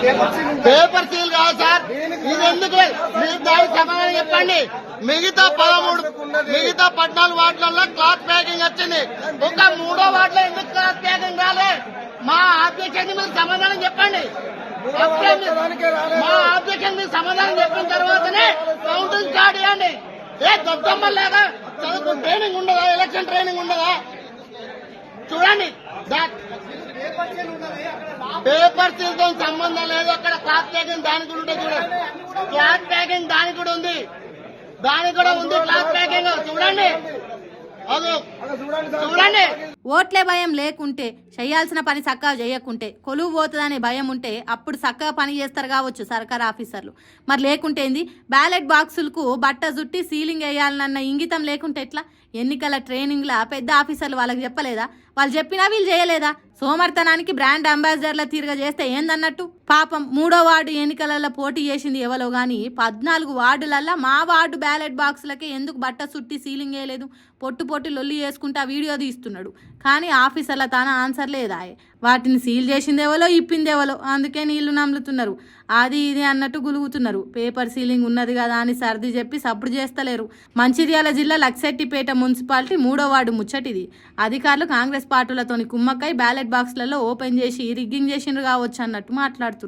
Paper seal కాదు sir, ఇది ఎందుకు మీరు దానికి సమాధానం చెప్పండి. మిగతా 14 వార్డులలో క్లాత్ ప్యాకింగ్ వచ్చింది, ఒక 3వ వార్డులో ఎందుకు క్లాత్ ప్యాకింగ్ రాలే? మా ఆబ్జెక్షన్ మీరు సమాధానం చెప్పండి. మా ఆబ్జెక్షన్ మీరు సమాధానం చెప్పిన తర్వాతనే కౌంటింగ్ స్టార్ట్ చేయండి. ఏ దొద్దమ్మలాగా చదువుకు ట్రైనింగ్ ఉండదా? ఎలక్షన్ ట్రైనింగ్ ఉండదా? చూడండి, పేపర్ సీల్ తో సంబంధం లేదు. అక్కడ క్లాత్ ప్యాకింగ్ దానికి కూడా ఉంటుంది. చూడండి, క్లాత్ ప్యాకింగ్ దానికి కూడా ఉంది, క్లాత్ ప్యాకింగ్. చూడండి, చూడండి. ఓట్లే భయం లేకుంటే, చేయాల్సిన పని చక్కగా చేయకుంటే, కొలువు పోతుందనే భయం ఉంటే అప్పుడు చక్కగా పని చేస్తారు కావచ్చు సర్కార్ ఆఫీసర్లు. మరి లేకుంటే ఏంది? బ్యాలెట్ బాక్సులకు బట్ట జుట్టి సీలింగ్ వేయాలన్న ఇంగితం లేకుంటే ఎట్లా? ఎన్నికల ట్రైనింగ్లా పెద్ద ఆఫీసర్లు వాళ్ళకి చెప్పలేదా? వాళ్ళు చెప్పినా వీళ్ళు చేయలేదా? సోమర్తనానికి బ్రాండ్ అంబాసిడర్ల తీరుగా చేస్తే ఏందన్నట్టు? పాపం 3వ వార్డు ఎన్నికలలో పోటీ చేసింది ఎవరో గాని 14 వార్డులల్లో మా వార్డు బ్యాలెట్ బాక్సులకే ఎందుకు బట్ట చుట్టి సీలింగ్ వేయలేదు? పొట్టు లొల్లి చేసుకుంటా వీడియో తీస్తున్నాడు. కానీ ఆఫీసర్ల తన ఆన్సర్ లేదా? వాటిని సీల్ చేసిందేవలో ఇప్పిందేవలో, అందుకే నీళ్లు నమ్ములుతున్నారు. అది ఇది అన్నట్టు గులుగుతున్నారు. పేపర్ సీలింగ్ ఉన్నది కదా అని సర్ది చెప్పి సప్పుడు చేస్తలేరు. మంచిర్యాల జిల్లా లక్సెట్టిపేట మున్సిపాలిటీ 3వ వార్డు ముచ్చటిది. అధికారులు కాంగ్రెస్ పార్టీలతోని కుమ్మక్కై బ్యాలెట్ బాక్స్లలో ఓపెన్ చేసి రిగ్గింగ్ చేసిండ్రు కావచ్చు అన్నట్టు మాట్లాడుతున్నారు.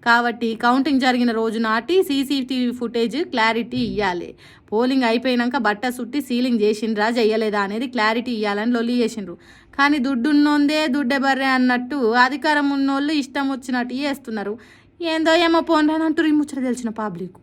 కాబట్టి కౌంటింగ్ జరిగిన రోజు నాటి సీసీటీవీ ఫుటేజ్ క్లారిటీ ఇవ్వాలి. పోలింగ్ అయిపోయినాక బట్ట సుట్టి సీలింగ్ చేసిండ్రా చెయ్యలేదా అనేది క్లారిటీ ఇవ్వాలని లొల్లి చేసిండ్రు. కానీ దుడ్డున్నోందే దుడ్డే బర్రె అన్నట్టు అధికారం ఉన్నోళ్ళు ఇష్టం వచ్చినట్టు చేస్తున్నారు. ఏందో ఏమో పోండి అని అంటారు ఈ ముచ్చట తెలిసిన పబ్లిక్.